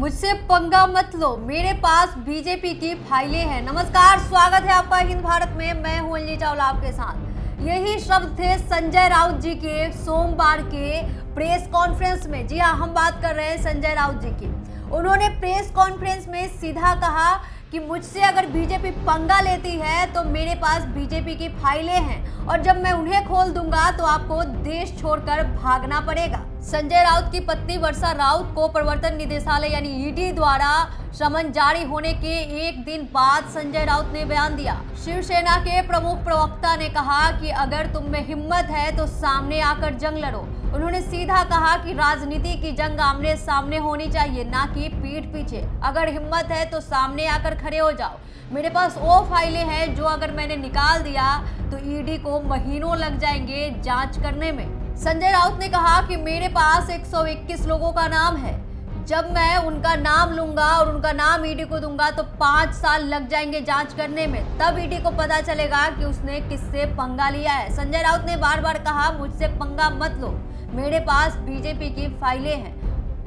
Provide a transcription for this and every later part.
मुझसे पंगा मत लो, मेरे पास बीजेपी की फाइलें हैं। नमस्कार, स्वागत है आपका हिंद भारत में। मैं हूं अंजलि चावला आपके साथ। यही शब्द थे संजय राउत जी के सोमवार के प्रेस कॉन्फ्रेंस में। जी हाँ, हम बात कर रहे हैं संजय राउत जी की। उन्होंने प्रेस कॉन्फ्रेंस में सीधा कहा कि मुझसे अगर बीजेपी पंगा लेती है तो मेरे पास बीजेपी की फाइलें हैं और जब मैं उन्हें खोल दूंगा तो आपको देश छोड़कर भागना पड़ेगा। संजय राउत की पत्नी वर्षा राउत को प्रवर्तन निदेशालय यानी ईडी द्वारा समन जारी होने के एक दिन बाद संजय राउत ने बयान दिया। शिवसेना के प्रमुख प्रवक्ता ने कहा कि अगर तुम में हिम्मत है तो सामने आकर जंग लड़ो। उन्होंने सीधा कहा कि राजनीति की जंग आमने सामने होनी चाहिए, ना कि पीठ पीछे। अगर हिम्मत है तो सामने आकर खड़े हो जाओ। मेरे पास वो फाइलें हैं जो अगर मैंने निकाल दिया तो ईडी को महीनों लग जाएंगे जांच करने में। संजय राउत ने कहा कि मेरे पास 121 लोगों का नाम है। जब मैं उनका नाम लूंगा और उनका नाम ईडी को दूंगा तो 5 साल लग जाएंगे जांच करने में। तब ईडी को पता चलेगा कि उसने किससे पंगा लिया है। संजय राउत ने बार बार कहा, मुझसे पंगा मत लो, मेरे पास बीजेपी की फाइलें हैं।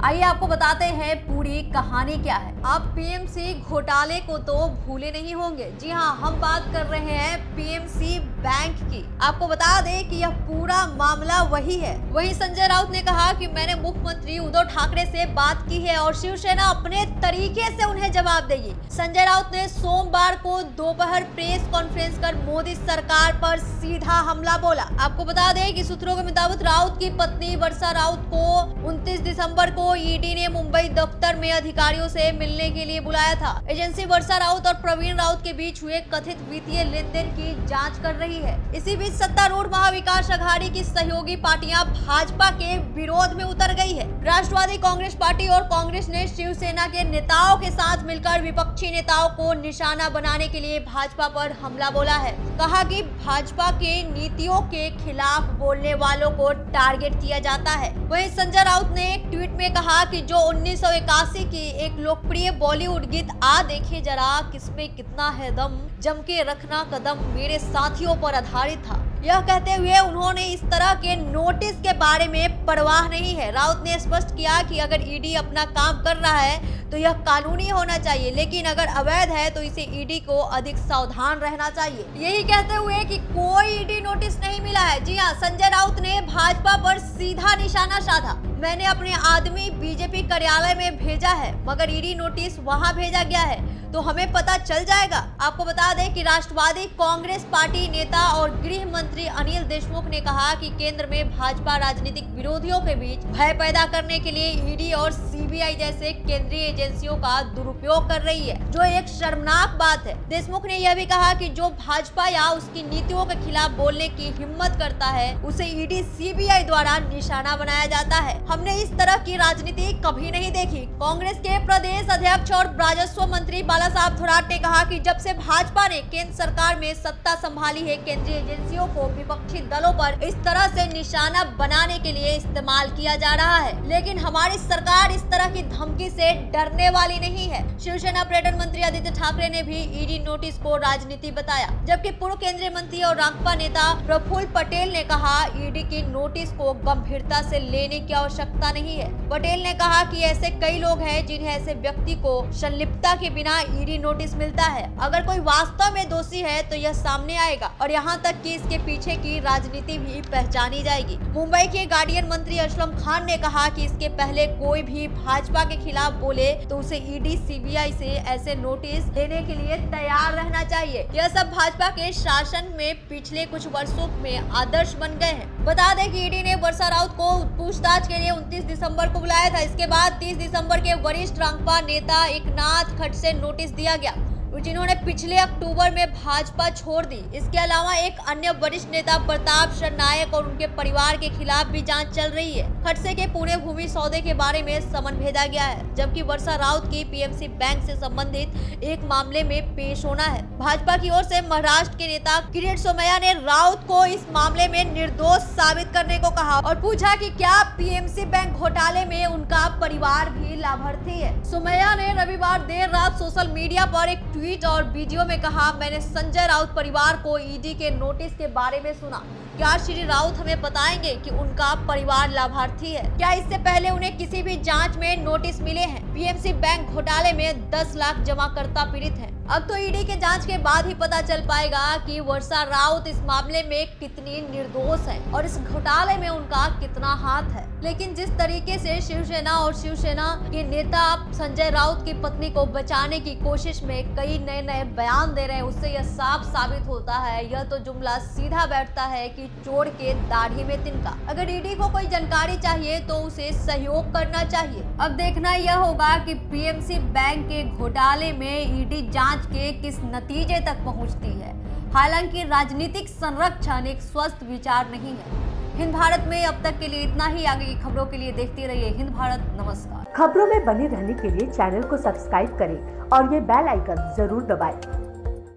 आइए आपको बताते हैं पूरी कहानी क्या है। आप पीएमसी घोटाले को तो भूले नहीं होंगे। जी हाँ, हम बात कर रहे हैं पीएमसी बैंक की। आपको बता दें कि यह पूरा मामला वही है। वहीं संजय राउत ने कहा कि मैंने मुख्यमंत्री उद्धव ठाकरे से बात की है और शिवसेना अपने तरीके से उन्हें जवाब देगी। संजय राउत ने सोमवार को दोपहर प्रेस कॉन्फ्रेंस कर मोदी सरकार पर सीधा हमला बोला। आपको बता दें कि सूत्रों के मुताबिक राउत की पत्नी वर्षा राउत को 29 दिसंबर को ईडी ने मुंबई दफ्तर में अधिकारियों से मिलने के लिए बुलाया था। एजेंसी वर्षा राउत और प्रवीण राउत के बीच हुए कथित वित्तीय लेन देन की जांच कर रही है। इसी बीच सत्तारूढ़ महाविकास अघाड़ी की सहयोगी पार्टियां भाजपा के विरोध में उतर गई है। राष्ट्रवादी कांग्रेस पार्टी और कांग्रेस ने शिवसेना के नेताओं के साथ मिलकर विपक्षी नेताओं को निशाना बनाने के लिए भाजपा पर हमला बोला है। कहा कि भाजपा के नीतियों के खिलाफ बोलने वालों को टारगेट किया जाता है। वहीं संजय राउत ने एक ट्वीट में कहा कि जो 1981 की एक लोकप्रिय बॉलीवुड गीत आ देखे जरा किसमें कितना है दम, जम के रखना कदम, मेरे साथियों पर आधारित था। यह कहते हुए उन्होंने इस तरह के नोटिस के बारे में परवाह नहीं है। राउत ने स्पष्ट किया कि अगर ईडी अपना काम कर रहा है तो यह कानूनी होना चाहिए, लेकिन अगर अवैध है तो इसे ईडी को अधिक सावधान रहना चाहिए। यही कहते हुए कि कोई ईडी नोटिस नहीं मिला है। जी हाँ, संजय राउत ने भाजपा पर सीधा निशाना साधा। मैंने अपने आदमी बीजेपी कार्यालय में भेजा है, मगर ईडी नोटिस वहां भेजा गया है तो हमें पता चल जाएगा। आपको बता दें कि राष्ट्रवादी कांग्रेस पार्टी नेता और गृह मंत्री अनिल देशमुख ने कहा कि केंद्र में भाजपा राजनीतिक विरोधियों के बीच भय पैदा करने के लिए ईडी और सीबीआई जैसे केंद्रीय एजेंसियों का दुरुपयोग कर रही है, जो एक शर्मनाक बात है। देशमुख ने यह भी कहा कि जो भाजपा या उसकी नीतियों के खिलाफ बोलने की हिम्मत करता है उसे ईडी सीबीआई द्वारा निशाना बनाया जाता है। हमने इस तरह की राजनीति कभी नहीं देखी। कांग्रेस के प्रदेश अध्यक्ष और राजस्व मंत्री बाला साहब थोराट ने कहा कि जब से भाजपा ने केंद्र सरकार में सत्ता संभाली है, केंद्रीय एजेंसियों को विपक्षी दलों पर इस तरह से निशाना बनाने के लिए इस्तेमाल किया जा रहा है, लेकिन हमारी सरकार इस तरह की धमकी से डरने वाली नहीं है। शिवसेना पर्यटन मंत्री आदित्य ठाकरे ने भी ईडी नोटिस को राजनीति बताया, जबकि पूर्व केंद्रीय मंत्री और राकपा नेता प्रफुल्ल पटेल ने कहा ईडी की नोटिस को गंभीरता से लेने की आवश्यकता नहीं है। पटेल ने कहा कि ऐसे कई लोग हैं जिन्हें ऐसे व्यक्ति को संलिप्तता के बिना ईडी नोटिस मिलता है। अगर कोई वास्तव में दोषी है तो यह सामने आएगा और यहाँ तक कि इसके पीछे की राजनीति भी पहचानी जाएगी। मुंबई के गार्डियन मंत्री असलम खान ने कहा कि इसके पहले कोई भी भाजपा के खिलाफ बोले तो उसे ईडी सीबीआई से ऐसे नोटिस देने के लिए तैयार रहना चाहिए। यह सब भाजपा के शासन में पिछले कुछ वर्षों में आदर्श बन गए हैं। बता दें कि ईडी ने वर्षा राउत को पूछताछ के लिए 29 दिसंबर को बुलाया था। इसके बाद 30 दिसंबर के वरिष्ठ रांगपा नेता एकनाथ खड़से नोटिस दिया गया, जिन्होंने पिछले अक्टूबर में भाजपा छोड़ दी। इसके अलावा एक अन्य वरिष्ठ नेता प्रताप सरनायक और उनके परिवार के खिलाफ भी जांच चल रही है। खड़से के पुणे भूमि सौदे के बारे में समन भेजा गया है, जबकि वर्षा राउत की पीएमसी बैंक से संबंधित एक मामले में पेश होना है। भाजपा की ओर से महाराष्ट्र के नेता किरीट सोमैया ने राउत को इस मामले में निर्दोष साबित करने को कहा और पूछा कि क्या पीएमसी बैंक घोटाले में उनका परिवार भी लाभार्थी है। सोमैया ने रविवार देर रात सोशल मीडिया पर एक ट्वीट और वीडियो में कहा, मैंने संजय राउत परिवार को ईडी के नोटिस के बारे में सुना। क्या श्री राउत हमें बताएंगे कि उनका परिवार लाभार्थी है? क्या इससे पहले उन्हें किसी भी जांच में नोटिस मिले हैं? पीएमसी बैंक घोटाले में 10 लाख जमाकर्ता पीड़ित हैं। अब तो ईडी के जांच के बाद ही पता चल पाएगा कि वर्षा राउत इस मामले में कितनी निर्दोष है और इस घोटाले में उनका कितना हाथ है। लेकिन जिस तरीके से शिवसेना के नेता संजय राउत की पत्नी को बचाने की कोशिश में कई नए बयान दे रहे हैं, उससे यह साफ साबित होता है, यह तो जुमला सीधा बैठता है कि चोर के दाढ़ी में तिनका। अगर ईडी को कोई जानकारी चाहिए तो उसे सहयोग करना चाहिए। अब देखना यह होगा कि पीएमसी बैंक के घोटाले में ईडी जांच के किस नतीजे तक पहुंचती है। हालांकि राजनीतिक संरक्षण एक स्वस्थ विचार नहीं है। हिंद भारत में अब तक के लिए इतना ही। आगे की खबरों के लिए देखते रहिए हिंद भारत। नमस्कार। खबरों में बने रहने के लिए चैनल को सब्सक्राइब करें और ये बेल आइकन जरूर दबाएं।